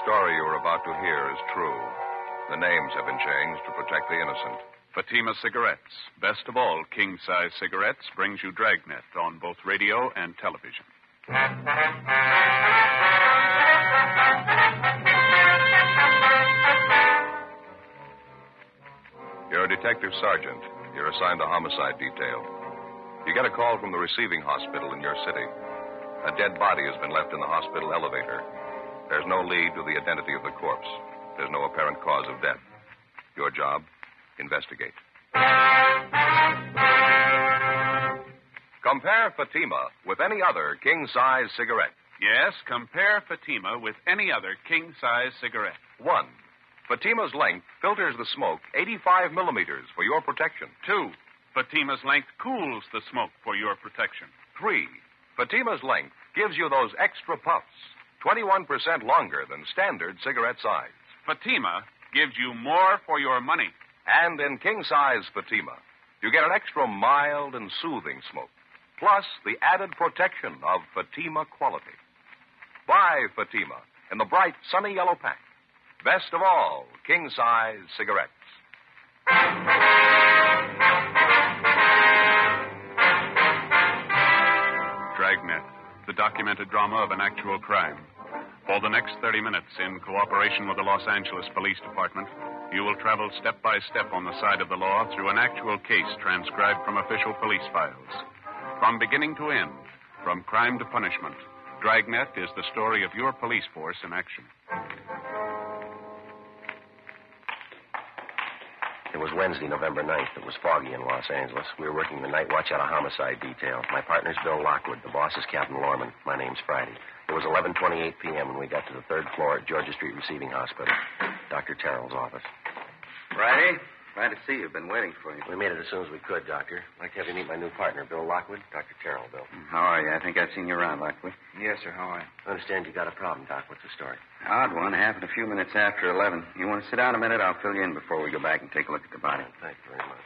story you are about to hear is true. The names have been changed to protect the innocent. Fatima Cigarettes, best of all king-size cigarettes, brings you Dragnet on both radio and television. You're a detective sergeant. You're assigned the homicide detail. You get a call from the receiving hospital in your city. A dead body has been left in the hospital elevator. There's no lead to the identity of the corpse. There's no apparent cause of death. Your job, investigate. Compare Fatima with any other king-size cigarette. Yes, compare Fatima with any other king-size cigarette. 1. Fatima's length filters the smoke 85 millimeters for your protection. 2. Fatima's length cools the smoke for your protection. 3. Fatima's length gives you those extra puffs, 21% longer than standard cigarette size. Fatima gives you more for your money. And in king-size Fatima, you get an extra mild and soothing smoke, plus the added protection of Fatima quality. Buy Fatima in the bright, sunny yellow pack. Best of all, king-size cigarettes. Dragnet, the documented drama of an actual crime. For the next 30 minutes, in cooperation with the Los Angeles Police Department, you will travel step by step on the side of the law through an actual case transcribed from official police files. From beginning to end, from crime to punishment, Dragnet is the story of your police force in action. It was Wednesday, November 9th. It was foggy in Los Angeles. We were working the night watch out of homicide detail. My partner's Bill Lockwood. The boss is Captain Lorman. My name's Friday. It was 11:28 p.m. when we got to the third floor at Georgia Street Receiving Hospital, Dr. Terrell's office. Friday, glad to see you. Been waiting for you. We made it as soon as we could, Doctor. I'd like to have you meet my new partner, Bill Lockwood. Dr. Terrell, Bill. How are you? I think I've seen you around, Lockwood. Yes, sir. How are you? I understand you got a problem, Doc. What's the story? Odd one. Happened a few minutes after 11. You want to sit down a minute? I'll fill you in before we go back and take a look at the body. Thank you very much.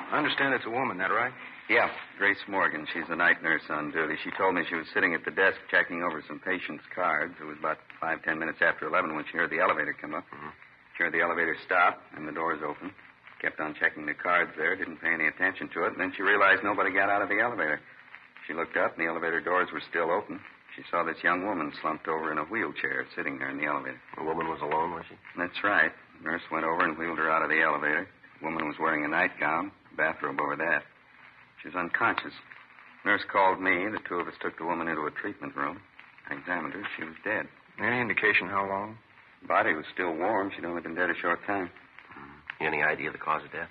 I understand it's a woman, that right? Yeah, Grace Morgan. She's the night nurse on duty. She told me she was sitting at the desk checking over some patients' cards. It was about 5-10 minutes after 11 when she heard the elevator come up. Mm-hmm. She heard the elevator stop and the doors open. Kept on checking the cards there, didn't pay any attention to it. And then she realized nobody got out of the elevator. She looked up, and the elevator doors were still open. She saw this young woman slumped over in a wheelchair sitting there in the elevator. The woman was alone, was she? That's right. The nurse went over and wheeled her out of the elevator. The woman was wearing a nightgown, a bathrobe over that. She was unconscious. Nurse called me. The two of us took the woman into a treatment room. I examined her. She was dead. Any indication how long? The body was still warm. She'd only been dead a short time. Any idea of the cause of death?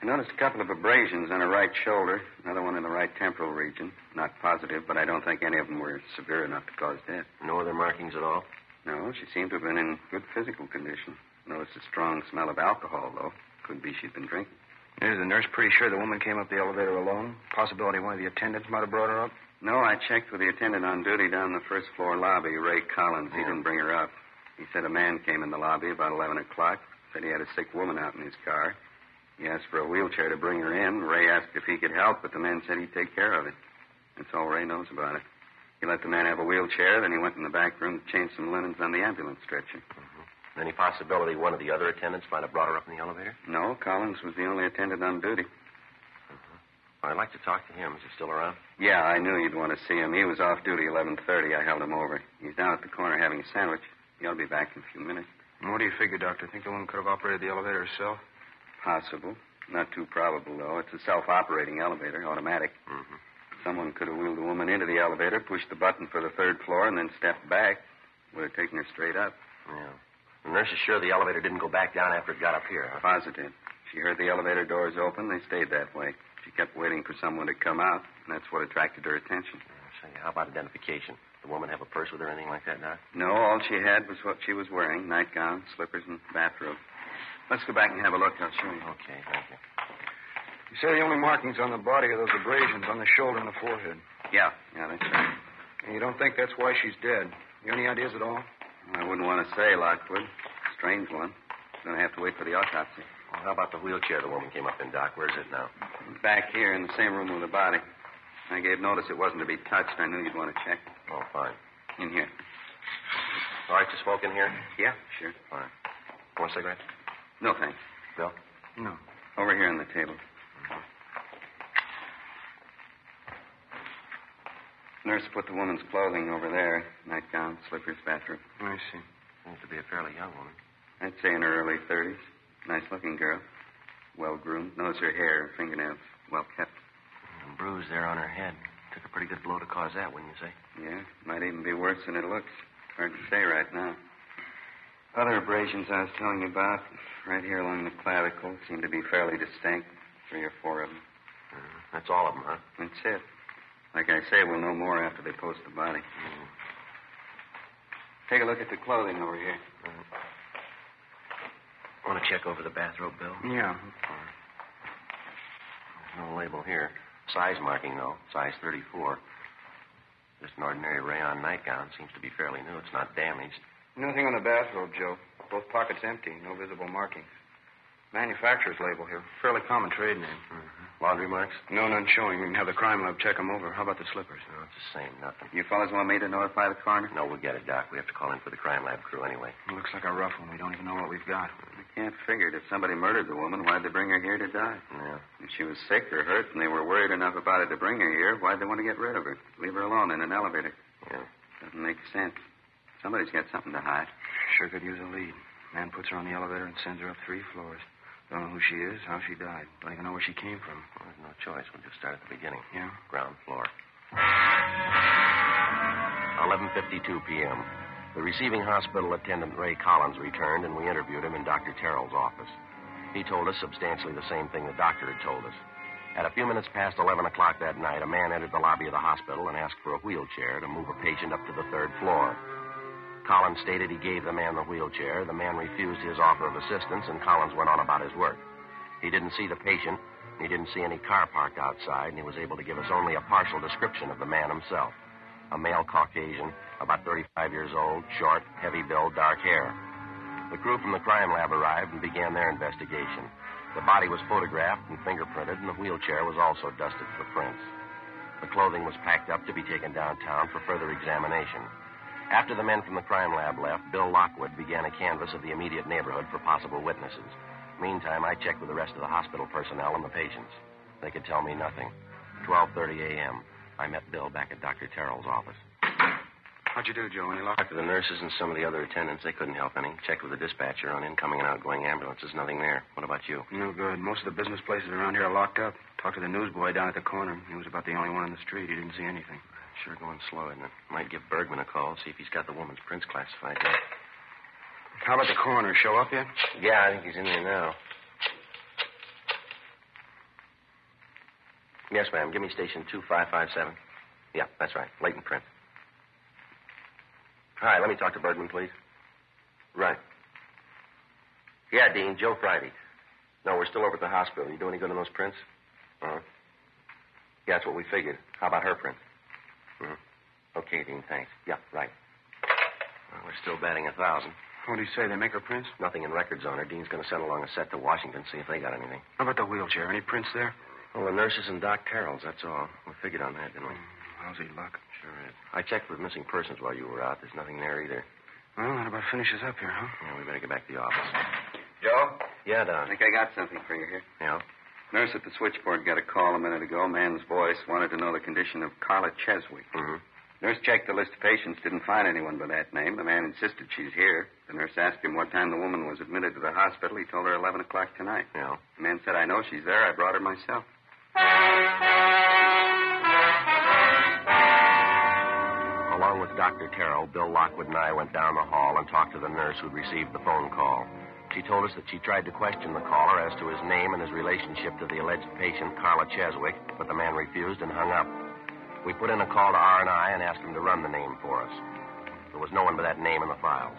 I noticed a couple of abrasions on her right shoulder, another one in the right temporal region. Not positive, but I don't think any of them were severe enough to cause death. No other markings at all? No, she seemed to have been in good physical condition. Noticed a strong smell of alcohol, though. Could be she'd been drinking. Is the nurse pretty sure the woman came up the elevator alone? Possibility one of the attendants might have brought her up? No, I checked with the attendant on duty down in the first floor lobby, Ray Collins. He didn't bring her up. He said a man came in the lobby about 11 o'clock. Said he had a sick woman out in his car. He asked for a wheelchair to bring her in. Ray asked if he could help, but the man said he'd take care of it. That's all Ray knows about it. He let the man have a wheelchair, then he went in the back room to change some linens on the ambulance stretcher. Mm-hmm. Any possibility one of the other attendants might have brought her up in the elevator? No, Collins was the only attendant on duty. Mm-hmm. I'd like to talk to him. Is he still around? Yeah, I knew you'd want to see him. He was off duty 11:30. I held him over. He's down at the corner having a sandwich. He'll be back in a few minutes. And what do you figure, Doctor? Think the woman could have operated the elevator herself? Possible. Not too probable, though. It's a self-operating elevator, automatic. Mm-hmm. Someone could have wheeled the woman into the elevator, pushed the button for the third floor, and then stepped back. Would have taken her straight up. Yeah. The nurse is sure the elevator didn't go back down after it got up here, huh? Positive. She heard the elevator doors open. They stayed that way. She kept waiting for someone to come out, and that's what attracted her attention. How about identification? Did the woman have a purse with her or anything like that, Doc? No, all she had was what she was wearing, nightgown, slippers, and bathrobe. Let's go back and have a look. I'll show you. Okay, thank you. You say the only markings on the body are those abrasions on the shoulder and the forehead. Yeah, that's right. And you don't think that's why she's dead? You got any ideas at all? I wouldn't want to say, Lockwood. Strange one. Going to have to wait for the autopsy. Well, how about the wheelchair the woman came up in, Doc? Where's it now? Back here in the same room with the body. I gave notice it wasn't to be touched. I knew you'd want to check. Oh, fine. In here. All right to smoke in here? Yeah, sure. All right. Want a cigarette? No, thanks. Bill? No. Over here on the table. Nurse put the woman's clothing over there. Nightgown, slippers, bathrobe. I see. Seems to be a fairly young woman. I'd say in her early 30s. Nice-looking girl. Well-groomed. Knows her hair and fingernails. Well kept. And bruise there on her head. Took a pretty good blow to cause that, wouldn't you say? Yeah, might even be worse than it looks. Hard to say right now. Other abrasions I was telling you about, right here along the clavicle, seem to be fairly distinct. 3 or 4 of them. That's all of them, huh? That's it. Like I say, we'll know more after they post the body. Take a look at the clothing over here. Want to check over the bathrobe, Bill? Yeah. There's no label here. Size marking, though. Size 34. Just an ordinary rayon nightgown. Seems to be fairly new. It's not damaged. Nothing on the bathrobe, Joe. Both pockets empty. No visible markings. Manufacturer's label here. Fairly common trade name. Laundry marks? No, none showing. We can have the crime lab check them over. How about the slippers? No, it's the same. Nothing. You fellas want me to notify the coroner? No, we'll get it, Doc. We have to call in for the crime lab crew anyway. Looks like a rough one. We don't even know what we've got. I can't figure it. If somebody murdered the woman, why'd they bring her here to die? Yeah. If she was sick or hurt and they were worried enough about it to bring her here, why'd they want to get rid of her? Leave her alone in an elevator. Yeah. Doesn't make sense. Somebody's got something to hide. Sure could use a lead. Man puts her on the elevator and sends her up 3 floors. Don't know who she is, how she died. Don't even know where she came from. Well, there's no choice. We'll just start at the beginning. Yeah? Ground floor. 11:52 p.m. The receiving hospital attendant, Ray Collins, returned, and we interviewed him in Dr. Terrell's office. He told us substantially the same thing the doctor had told us. At a few minutes past 11 o'clock that night, a man entered the lobby of the hospital and asked for a wheelchair to move a patient up to the 3rd floor. Collins stated he gave the man the wheelchair. The man refused his offer of assistance, and Collins went on about his work. He didn't see the patient. He didn't see any car parked outside, and he was able to give us only a partial description of the man himself. A male Caucasian, about 35 years old, short, heavy build, dark hair. The crew from the crime lab arrived and began their investigation. The body was photographed and fingerprinted, and the wheelchair was also dusted for prints. The clothing was packed up to be taken downtown for further examination. After the men from the crime lab left, Bill Lockwood began a canvass of the immediate neighborhood for possible witnesses. Meantime, I checked with the rest of the hospital personnel and the patients. They could tell me nothing. 12:30 a.m., I met Bill back at Dr. Terrell's office. How'd you do, Joe? Any luck? Talked to the nurses and some of the other attendants. They couldn't help any. Checked with the dispatcher on incoming and outgoing ambulances. Nothing there. What about you? No good. Most of the business places around here are locked up. Talked to the newsboy down at the corner. He was about the only one on the street. He didn't see anything. Sure going slow, isn't it? Might give Bergman a call, see if he's got the woman's prints classified yet. How about the coroner? Show up yet? Yeah, I think he's in there now. Yes, ma'am. Give me station 2557. Yeah, that's right. Latent print. Hi, let me talk to Bergman, please. Right. Yeah, Dean, Joe Friday. No, we're still over at the hospital. You do any good on those prints? Uh-huh. Yeah, that's what we figured. How about her print? Okay, Dean, thanks. Yeah, right. Well, we're still batting 1,000. What do you say? They make her prints? Nothing in records on her. Dean's going to send along a set to Washington, see if they got anything. How about the wheelchair? Any prints there? Well, the nurses and Doc Terrell's, that's all. We figured on that, didn't we? Lousy luck. Sure is. I checked with missing persons while you were out. There's nothing there either. Well, that about finishes up here, huh? Yeah, we better get back to the office. Joe? Yeah, I Don. think I got something for you here. Yeah? Nurse at the switchboard got a call a minute ago. Man's voice wanted to know the condition of Carla Cheswick. Mm-hmm. Nurse checked the list of patients, didn't find anyone by that name. The man insisted she's here. The nurse asked him what time the woman was admitted to the hospital. He told her 11 o'clock tonight. Yeah? The man said, I know she's there. I brought her myself. Along with Dr. Terrell, Bill Lockwood and I went down the hall and talked to the nurse who'd received the phone call. She told us that she tried to question the caller as to his name and his relationship to the alleged patient, Carla Cheswick, but the man refused and hung up. We put in a call to R&I and asked him to run the name for us. There was no one by that name in the files.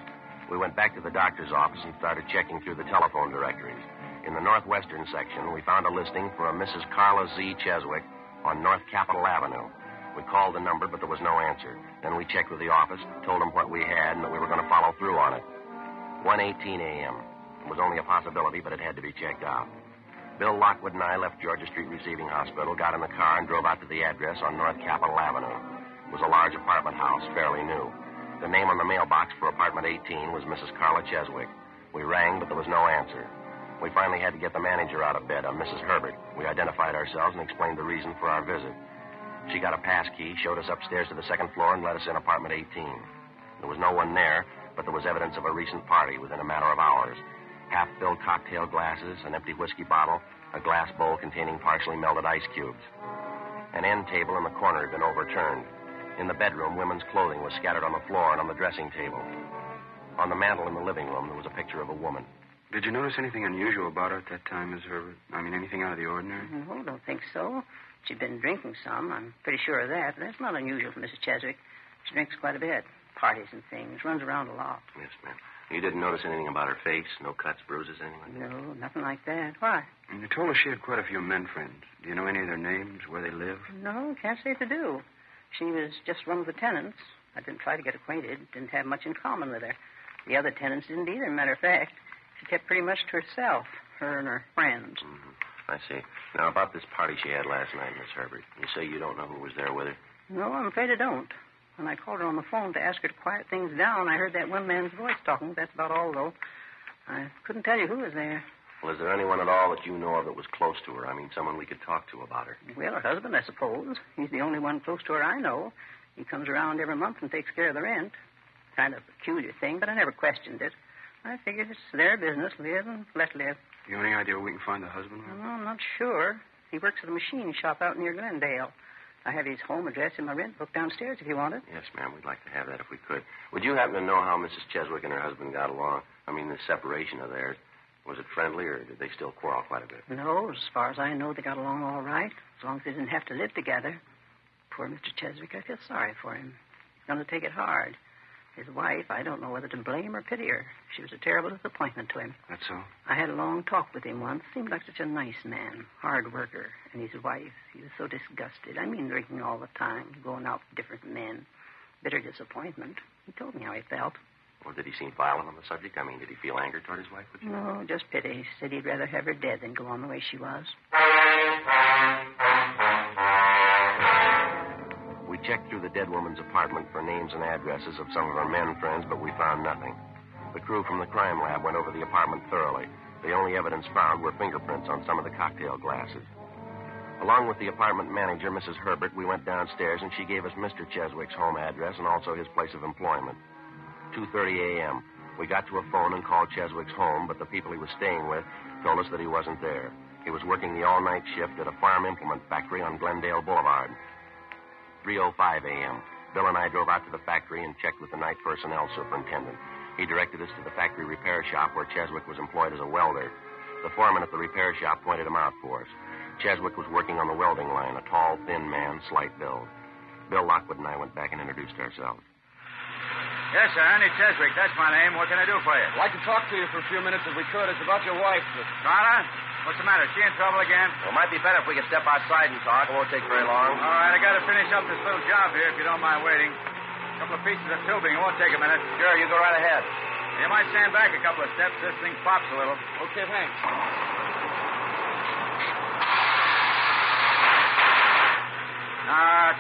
We went back to the doctor's office and started checking through the telephone directories. In the northwestern section, we found a listing for a Mrs. Carla Z. Cheswick on North Capitol Avenue. We called the number, but there was no answer. Then we checked with the office, told them what we had, and that we were going to follow through on it. 1:18 a.m. It was only a possibility, but it had to be checked out. Bill Lockwood and I left Georgia Street Receiving Hospital, got in the car, and drove out to the address on North Capitol Avenue. It was a large apartment house, fairly new. The name on the mailbox for apartment 18 was Mrs. Carla Cheswick. We rang, but there was no answer. We finally had to get the manager out of bed, a Mrs. Herbert. We identified ourselves and explained the reason for our visit. She got a pass key, showed us upstairs to the second floor, and let us in apartment 18. There was no one there, but there was evidence of a recent party within a matter of hours. Half-filled cocktail glasses, an empty whiskey bottle, a glass bowl containing partially melted ice cubes. An end table in the corner had been overturned. In the bedroom, women's clothing was scattered on the floor and on the dressing table. On the mantel in the living room, there was a picture of a woman. Did you notice anything unusual about her at that time, Miss Herbert? I mean, anything out of the ordinary? No, don't think so. She'd been drinking some. I'm pretty sure of that. But that's not unusual for Mrs. Cheswick. She drinks quite a bit. Parties and things. Runs around a lot. Yes, ma'am. You didn't notice anything about her face? No cuts, bruises, anything like that? No, nothing like that. Why? And you told us she had quite a few men friends. Do you know any of their names, where they live? No, can't say if I do. She was just one of the tenants. I didn't try to get acquainted. Didn't have much in common with her. The other tenants didn't either, matter of fact. She kept pretty much to herself, her and her friends. Mm-hmm. I see. Now, about this party she had last night, Miss Herbert. You say you don't know who was there with her? No, I'm afraid I don't. When I called her on the phone to ask her to quiet things down, I heard that one man's voice talking. That's about all, though. I couldn't tell you who was there. Well, is there anyone at all that you know of that was close to her? I mean, someone we could talk to about her. Well, her husband, I suppose. He's the only one close to her I know. He comes around every month and takes care of the rent. Kind of a peculiar thing, but I never questioned it. I figured it's their business, live and let live. You have any idea where we can find the husband? No, I'm not sure. He works at a machine shop out near Glendale. I have his home address in my rent book downstairs if you want it. Yes, ma'am. We'd like to have that if we could. Would you happen to know how Mrs. Cheswick and her husband got along? I mean, the separation of theirs. Was it friendly, or did they still quarrel quite a bit? No, as far as I know, they got along all right, as long as they didn't have to live together. Poor Mr. Cheswick, I feel sorry for him. He's going to take it hard. His wife, I don't know whether to blame or pity her. She was a terrible disappointment to him. That's so? I had a long talk with him once. Seemed like such a nice man, hard worker. And his wife, he was so disgusted. I mean, drinking all the time, going out with different men. Bitter disappointment. He told me how he felt. Well, did he seem violent on the subject? I mean, did he feel anger toward his wife? Would you No, just pity. He said he'd rather have her dead than go on the way she was. We checked through the dead woman's apartment for names and addresses of some of her men friends, but we found nothing. The crew from the crime lab went over the apartment thoroughly. The only evidence found were fingerprints on some of the cocktail glasses. Along with the apartment manager, Mrs. Herbert, we went downstairs, and she gave us Mr. Cheswick's home address and also his place of employment. 2:30 a.m. We got to a phone and called Cheswick's home, but the people he was staying with told us that he wasn't there. He was working the all-night shift at a farm implement factory on Glendale Boulevard. 3:05 a.m. Bill and I drove out to the factory and checked with the night personnel superintendent. He directed us to the factory repair shop where Cheswick was employed as a welder. The foreman at the repair shop pointed him out for us. Cheswick was working on the welding line, a tall, thin man, slight build. Bill Lockwood and I went back and introduced ourselves. Yes, sir. Andy Cheswick. That's my name. What can I do for you? I'd like to talk to you for a few minutes if we could. It's about your wife. Carla? What's the matter? Is she in trouble again? Well, it might be better if we could step outside and talk. It won't take very long. All right, I got to finish up this little job here if you don't mind waiting. A couple of pieces of tubing. It won't take a minute. Sure, you go right ahead. You might stand back a couple of steps. This thing pops a little. Okay, thanks.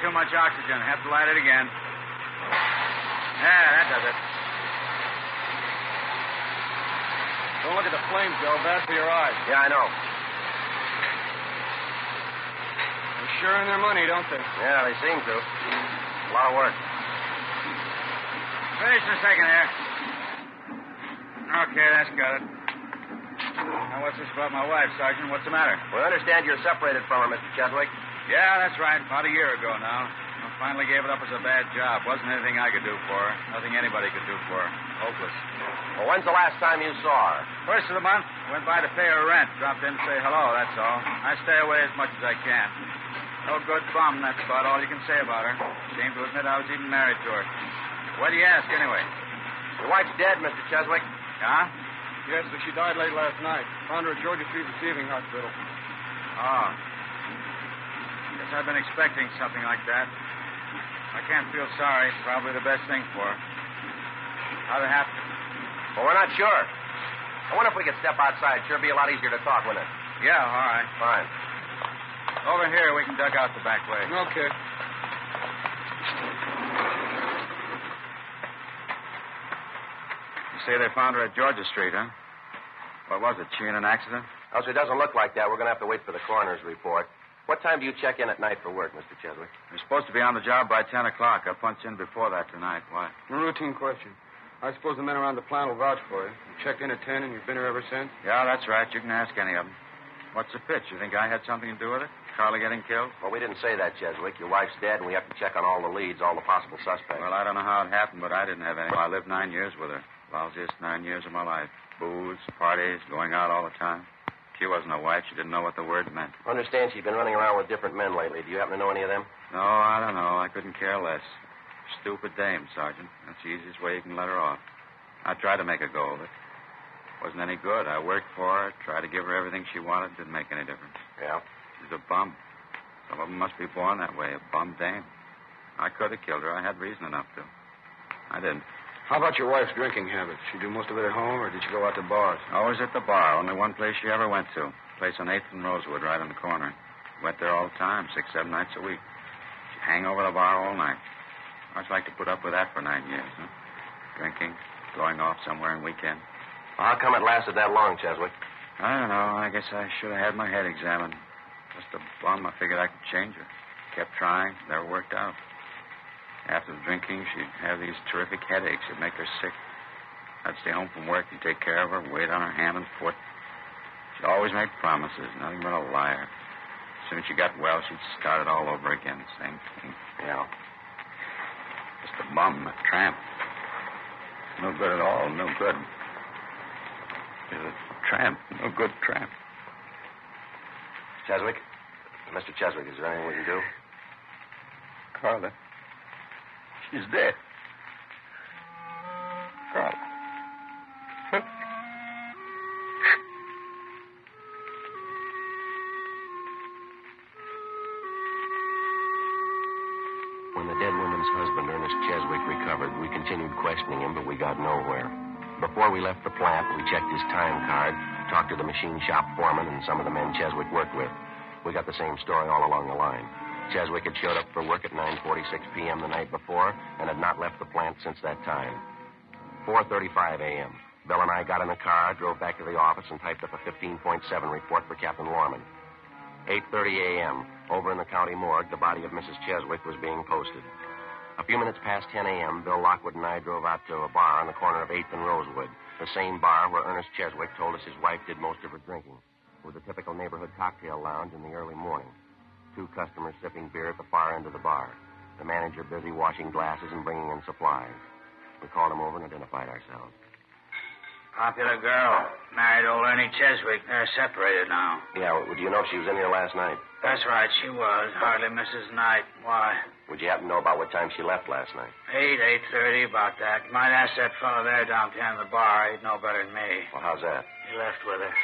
Too much oxygen. Have to light it again. Yeah, that does it. Don't look at the flames, Joe. Bad for your eyes. Yeah, I know. They're sure in their money, don't they? Yeah, they seem to. A lot of work. Finish in a second here. Okay, that's got it. Now, what's this about my wife, Sergeant? What's the matter? We understand you're separated from her, Mr. Cheswick. Yeah, that's right. About a year ago now. I finally gave it up as a bad job. Wasn't anything I could do for her. Nothing anybody could do for her. Hopeless. Well, when's the last time you saw her? First of the month, went by to pay her rent. Dropped in to say hello, that's all. I stay away as much as I can. No good bum, that's about all you can say about her. Seemed to admit I was even married to her. Why do you ask, anyway? Your wife's dead, Mr. Cheswick. Huh? Yes, but she died late last night. Found her at Georgia Street Receiving Hospital. Oh. Guess I've been expecting something like that. I can't feel sorry. It's probably the best thing for her. How'd it happen? Well, we're not sure. I wonder if we could step outside. Sure be a lot easier to talk, wouldn't it? Yeah, all right. Fine. Over here, we can duck out the back way. Okay. say they found her at Georgia Street, huh? What was it? She in an accident? Oh, so it doesn't look like that. We're going to have to wait for the coroner's report. What time do you check in at night for work, Mr. Cheswick? You're supposed to be on the job by 10 o'clock. I punched in before that tonight. Why? A routine question. I suppose the men around the plant will vouch for you. You checked in at 10 and you've been here ever since? Yeah, that's right. You can ask any of them. What's the pitch? You think I had something to do with it? Carla getting killed? Well, we didn't say that, Cheswick. Your wife's dead, and we have to check on all the leads, all the possible suspects. Well, I don't know how it happened, but I didn't have any. I lived 9 years with her. Lousiest 9 years of my life. Booze, parties, going out all the time. She wasn't a wife. She didn't know what the word meant. I understand she's been running around with different men lately. Do you happen to know any of them? No, I don't know. I couldn't care less. Stupid dame, Sergeant. That's the easiest way you can let her off. I tried to make a go of it. Wasn't any good. I worked for her, tried to give her everything she wanted. Didn't make any difference. Yeah? She's a bum. Some of them must be born that way, a bum dame. I could have killed her. I had reason enough to. I didn't. How about your wife's drinking habits? She do most of it at home, or did she go out to bars? Always at the bar. Only one place she ever went to. A place on 8th and Rosewood, right on the corner. Went there all the time, 6, 7 nights a week. She'd hang over the bar all night. I'd like to put up with that for 9 years, huh? Drinking, going off somewhere on weekend. Well, how come it lasted that long, Cheswick? I don't know. I guess I should have had my head examined. Just a bum. I figured I could change her. Kept trying. Never worked out. After the drinking, she'd have these terrific headaches. It'd make her sick. I'd stay home from work and take care of her, wait on her hand and foot. She'd always make promises, nothing but a liar. As soon as she got well, she'd start it all over again. Same thing. Yeah. Just a bum, a tramp. No good at all. No good. She's a tramp. No good tramp. Cheswick? Mr. Cheswick, is there anything we can do? Carla. She's dead. Carla. When the dead woman's husband, Ernest Cheswick, recovered, we continued questioning him, but we got nowhere. Before we left the plant, we checked his time card, talked to the machine shop foreman and some of the men Cheswick worked with. We got the same story all along the line. Cheswick had showed up for work at 9:46 p.m. the night before and had not left the plant since that time. 4:35 a.m. Bill and I got in the car, drove back to the office, and typed up a 15.7 report for Captain Lorman. 8:30 a.m. Over in the county morgue, the body of Mrs. Cheswick was being posted. A few minutes past 10 a.m., Bill Lockwood and I drove out to a bar on the corner of 8th and Rosewood, the same bar where Ernest Cheswick told us his wife did most of her drinking. It was a typical neighborhood cocktail lounge in the early morning. 2 customers sipping beer at the far end of the bar. The manager busy washing glasses and bringing in supplies. We called him over and identified ourselves. Popular girl. Married old Ernie Cheswick. They're separated now. Yeah, well, do you know if she was in here last night? That's right, she was. Hardly misses night. Why? Would you happen to know about what time she left last night? 8:30, about that. You might ask that fellow there down behind the bar. He'd know better than me. Well, how's that? He left with her.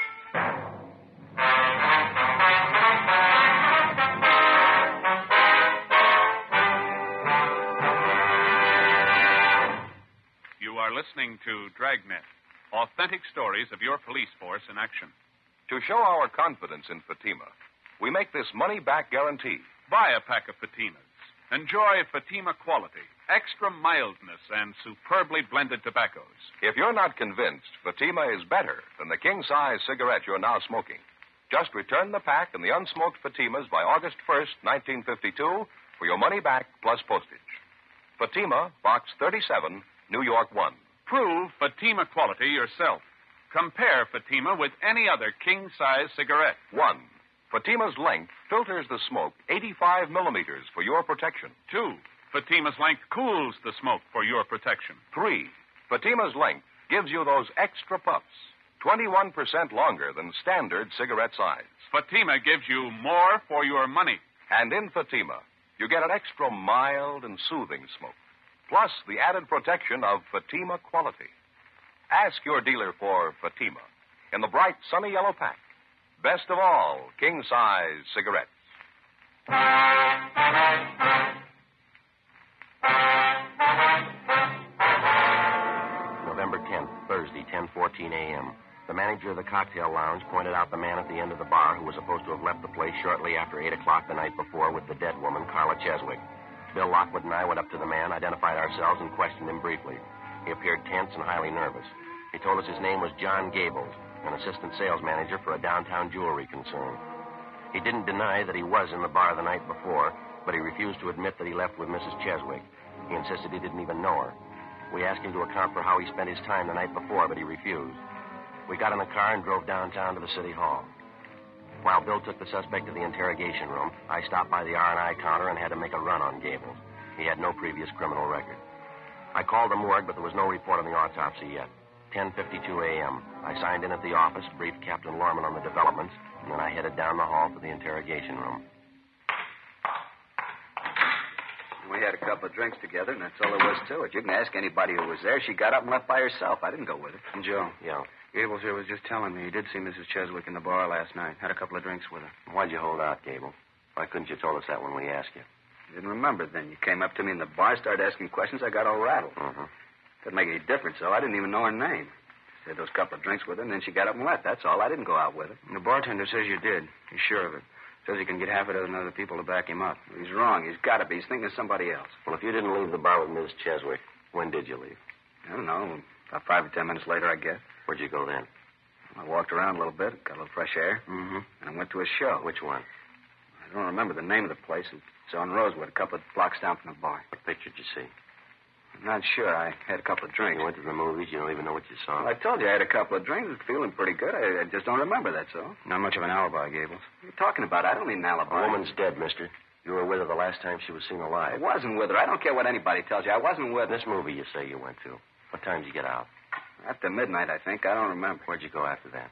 You are listening to Dragnet, authentic stories of your police force in action. To show our confidence in Fatima, we make this money-back guarantee. Buy a pack of Fatimas. Enjoy Fatima quality, extra mildness, and superbly blended tobaccos. If you're not convinced Fatima is better than the king-size cigarette you're now smoking, just return the pack and the unsmoked Fatimas by August 1st, 1952, for your money back plus postage. Fatima, Box 37, New York 1. Prove Fatima quality yourself. Compare Fatima with any other king-size cigarette. 1. Fatima's length filters the smoke 85 millimeters for your protection. 2. Fatima's length cools the smoke for your protection. 3. Fatima's length gives you those extra puffs, 21% longer than standard cigarette size. Fatima gives you more for your money. And in Fatima, you get an extra mild and soothing smoke, plus the added protection of Fatima quality. Ask your dealer for Fatima in the bright, sunny yellow pack. Best of all, king-size cigarettes. November 10th, Thursday, 10:14 a.m. The manager of the cocktail lounge pointed out the man at the end of the bar who was supposed to have left the place shortly after 8 o'clock the night before with the dead woman, Carla Cheswick. Bill Lockwood and I went up to the man, identified ourselves, and questioned him briefly. He appeared tense and highly nervous. He told us his name was John Gables, an assistant sales manager for a downtown jewelry concern. He didn't deny that he was in the bar the night before, but he refused to admit that he left with Mrs. Cheswick. He insisted he didn't even know her. We asked him to account for how he spent his time the night before, but he refused. We got in the car and drove downtown to the city hall. While Bill took the suspect to the interrogation room, I stopped by the R&I counter and had to make a run on Gables. He had no previous criminal record. I called the morgue, but there was no report on the autopsy yet. 10:52 a.m. I signed in at the office, briefed Captain Lorman on the developments, and then I headed down the hall to the interrogation room. We had a couple of drinks together, and that's all there was to it. You can ask anybody who was there. She got up and left by herself. I didn't go with her. Joe. Yeah. Gables here was just telling me he did see Mrs. Cheswick in the bar last night. Had a couple of drinks with her. Why'd you hold out, Gable? Why couldn't you told us that when we asked you? You didn't remember then. You came up to me in the bar, started asking questions. I got all rattled. Mm-hmm. Didn't make any difference, though. I didn't even know her name. She had those couple of drinks with her, and then she got up and left. That's all. I didn't go out with her. The bartender says you did. He's sure of it. Says he can get half a dozen other people to back him up. He's wrong. He's got to be. He's thinking of somebody else. Well, if you didn't leave the bar with Miss Cheswick, when did you leave? I don't know. About 5 or 10 minutes later, I guess. Where'd you go then? I walked around a little bit, got a little fresh air, Mm-hmm. and I went to a show. Which one? I don't remember the name of the place. It's on Rosewood, a couple of blocks down from the bar. What picture did you see? I'm not sure. I had a couple of drinks. You went to the movies. You don't even know what you saw. Well, I told you I had a couple of drinks. I was feeling pretty good. I just don't remember, that's all. Not much of an alibi, Gables. What are you talking about? I don't need an alibi. A woman's dead, mister. You were with her the last time she was seen I alive. wasn't with her. I don't care what anybody tells you. I wasn't with her. This movie you say you went to. What time did you get out? After midnight, I think. I don't remember. Where'd you go after that?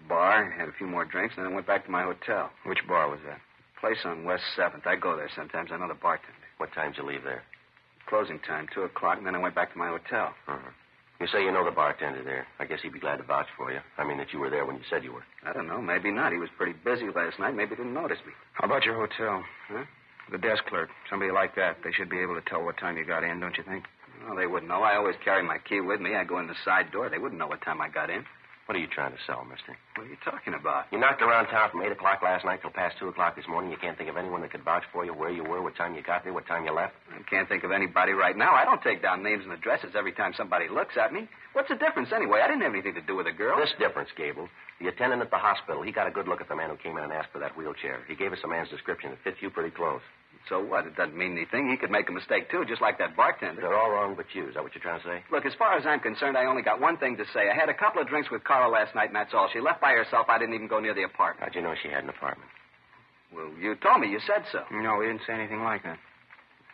Bar, had a few more drinks, and then went back to my hotel. Which bar was that? Place on West 7th. I go there sometimes. I know the bartender. What time did you leave there? Closing time, 2 o'clock, and then I went back to my hotel. Uh-huh. You say you know the bartender there. I guess he'd be glad to vouch for you. I mean, that you were there when you said you were. I don't know. Maybe not. He was pretty busy last night. Maybe he didn't notice me. How about your hotel? Huh? The desk clerk. Somebody like that. They should be able to tell what time you got in, don't you think? Well, they wouldn't know. I always carry my key with me. I go in the side door. They wouldn't know what time I got in. What are you trying to sell, mister? What are you talking about? You knocked around town from 8 o'clock last night till past 2 o'clock this morning. You can't think of anyone that could vouch for you, where you were, what time you got there, what time you left? I can't think of anybody right now. I don't take down names and addresses every time somebody looks at me. What's the difference anyway? I didn't have anything to do with the girl. This difference, Gable. The attendant at the hospital, he got a good look at the man who came in and asked for that wheelchair. He gave us a man's description. It fits you pretty close. So what? It doesn't mean anything. He could make a mistake, too, just like that bartender. They're all wrong but you. Is that what you're trying to say? Look, as far as I'm concerned, I only got one thing to say. I had a couple of drinks with Carla last night, and that's all. She left by herself. I didn't even go near the apartment. How'd you know she had an apartment? Well, you told me. You said so. No, we didn't say anything like that.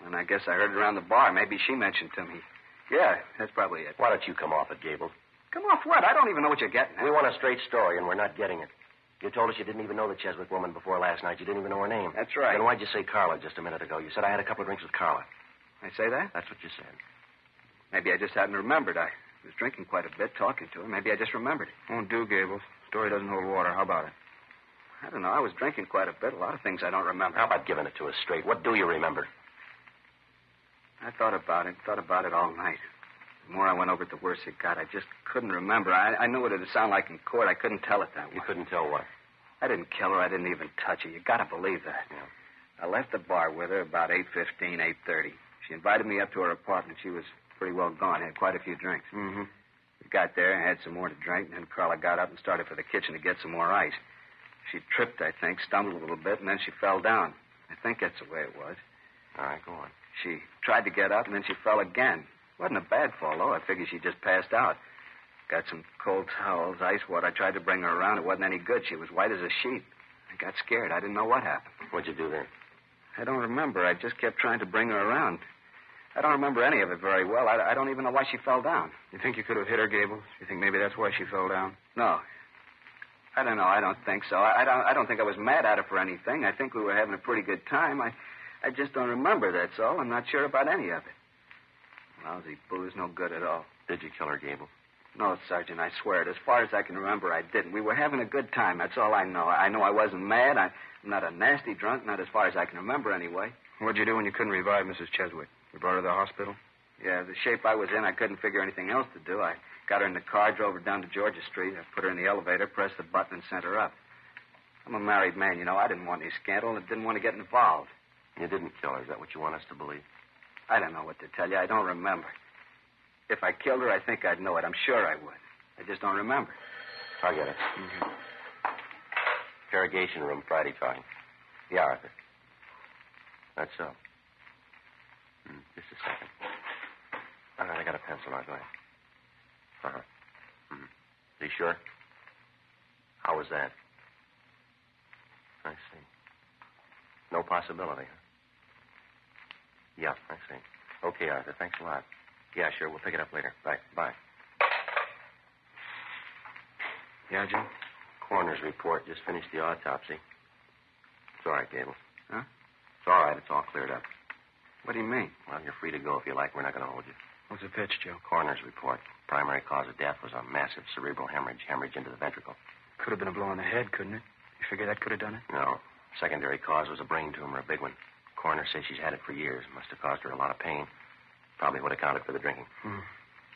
And I guess I heard it around the bar. Maybe she mentioned to me. Yeah, that's probably it. Why don't you come off it, Gable? Come off what? I don't even know what you're getting at. We want a straight story, and we're not getting it. You told us you didn't even know the Cheswick woman before last night. You didn't even know her name. That's right. Then why'd you say Carla just a minute ago? You said I had a couple of drinks with Carla. I say that? That's what you said. Maybe I just hadn't remembered. I was drinking quite a bit, talking to her. Maybe I just remembered it. Won't do, Gables. Story doesn't hold water. How about it? I don't know. I was drinking quite a bit. A lot of things I don't remember. How about giving it to us straight? What do you remember? I thought about it all night. The more I went over it, the worse it got. I just couldn't remember. I knew what it would sound like in court. I couldn't tell it that way. You couldn't tell what? I didn't kill her. I didn't even touch her. You got to believe that. Yeah. I left the bar with her about 8:15, 8:30. She invited me up to her apartment. She was pretty well gone. Had quite a few drinks. Mm-hmm. We got there and had some more to drink, and then Carla got up and started for the kitchen to get some more ice. She tripped, I think, stumbled a little bit, and then she fell down. I think that's the way it was. All right, go on. She tried to get up, and then she fell again. Wasn't a bad fall, though. I figured she just passed out. Got some cold towels, ice water. I tried to bring her around. It wasn't any good. She was white as a sheet. I got scared. I didn't know what happened. What'd you do then? I don't remember. I just kept trying to bring her around. I don't remember any of it very well. I don't even know why she fell down. You think you could have hit her, Gables? You think maybe that's why she fell down? No. I don't know. I don't think so. I don't think I was mad at her for anything. I think we were having a pretty good time. I just don't remember, that's all. I'm not sure about any of it. Lousy booze, no good at all. Did you kill her, Gable? No, Sergeant, I swear it. As far as I can remember, I didn't. We were having a good time. That's all I know. I know I wasn't mad. I'm not a nasty drunk, not as far as I can remember anyway. What'd you do when you couldn't revive Mrs. Cheswick? You brought her to the hospital? Yeah, the shape I was in, I couldn't figure anything else to do. I got her in the car, drove her down to Georgia Street. I put her in the elevator, pressed the button, and sent her up. I'm a married man, you know. I didn't want any scandal and didn't want to get involved. You didn't kill her. Is that what you want us to believe? I don't know what to tell you. I don't remember. If I killed her, I think I'd know it. I'm sure I would. I just don't remember. I'll get it. Mm-hmm. Interrogation room, Friday talking. Yeah, Arthur. That's so. Just a second. All right, I got a pencil. I'll go ahead. Uh-huh. Are you sure? How was that? I see. No possibility, huh? Yeah, I see. Okay, Arthur. Thanks a lot. Yeah, sure. We'll pick it up later. Bye. Bye. Yeah, Jim? Coroner's report. Just finished the autopsy. It's all right, Gable. Huh? It's all right. It's all cleared up. What do you mean? Well, you're free to go if you like. We're not going to hold you. What's the pitch, Joe? Coroner's report. Primary cause of death was a massive cerebral hemorrhage into the ventricle. Could have been a blow on the head, couldn't it? You figure that could have done it? No. Secondary cause was a brain tumor, a big one. Coroner says she's had it for years. Must have caused her a lot of pain. Probably would have accounted for the drinking.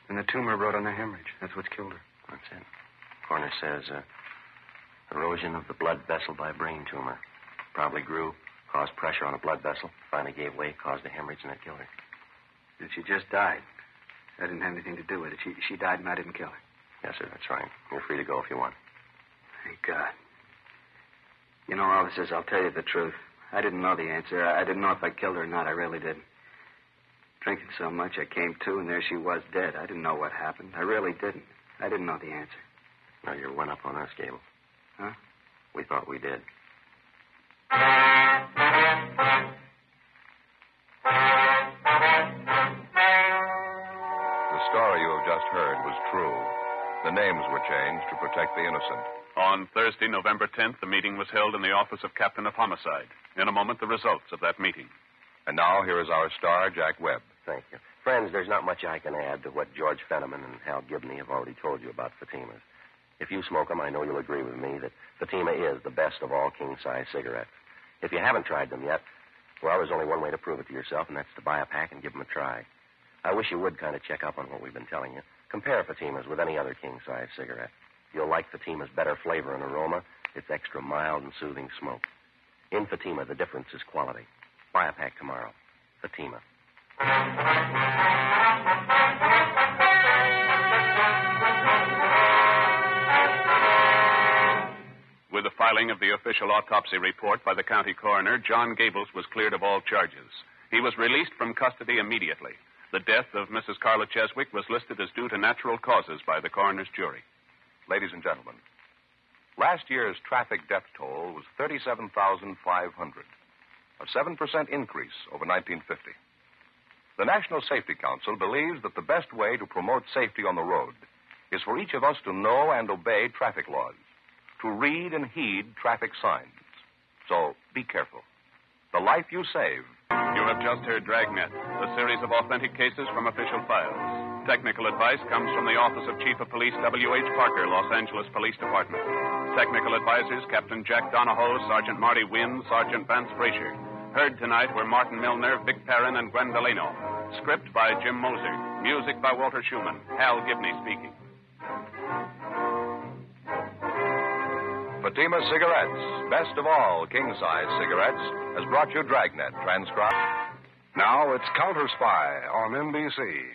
And the tumor wrote on the hemorrhage. That's what's killed her. That's it. Coroner says erosion of the blood vessel by brain tumor. Probably grew, caused pressure on a blood vessel, finally gave way, caused a hemorrhage, and it killed her. And she just died. That didn't have anything to do with it. She died and I didn't kill her. Yes, sir, that's right. You're free to go if you want. Thank God. You know, officers, I'll tell you the truth. I didn't know the answer. I didn't know if I killed her or not. I really didn't. Drinking so much, I came to, and there she was dead. I didn't know what happened. I really didn't. I didn't know the answer. No, you're one up on us, Gable. Huh? We thought we did. The story you have just heard was true. The names were changed to protect the innocent. On Thursday, November 10th, the meeting was held in the office of Captain of Homicide. In a moment, the results of that meeting. And now, here is our star, Jack Webb. Thank you. Friends, there's not much I can add to what George Fenneman and Hal Gibney have already told you about Fatimas. If you smoke them, I know you'll agree with me that Fatima is the best of all king-size cigarettes. If you haven't tried them yet, well, there's only one way to prove it to yourself, and that's to buy a pack and give them a try. I wish you would kind of check up on what we've been telling you. Compare Fatimas with any other king-size cigarette. You'll like Fatima's better flavor and aroma. It's extra mild and soothing smoke. In Fatima, the difference is quality. Buy a pack tomorrow. Fatima. With the filing of the official autopsy report by the county coroner, John Gables was cleared of all charges. He was released from custody immediately. The death of Mrs. Carla Cheswick was listed as due to natural causes by the coroner's jury. Ladies and gentlemen, last year's traffic death toll was 37,500, a 7% increase over 1950. The National Safety Council believes that the best way to promote safety on the road is for each of us to know and obey traffic laws, to read and heed traffic signs. So be careful. The life you save. You have just heard Dragnet, a series of authentic cases from official files. Technical advice comes from the Office of Chief of Police W.H. Parker, Los Angeles Police Department. Technical advisors Captain Jack Donahoe, Sergeant Marty Wynn, Sergeant Vance Frazier. Heard tonight were Martin Milner, Vic Perrin, and Gwen Delano. Script by Jim Moser. Music by Walter Schumann. Hal Gibney speaking. Fatima Cigarettes, best of all king-size cigarettes, has brought you Dragnet, transcribed. Now it's Counter Spy on NBC.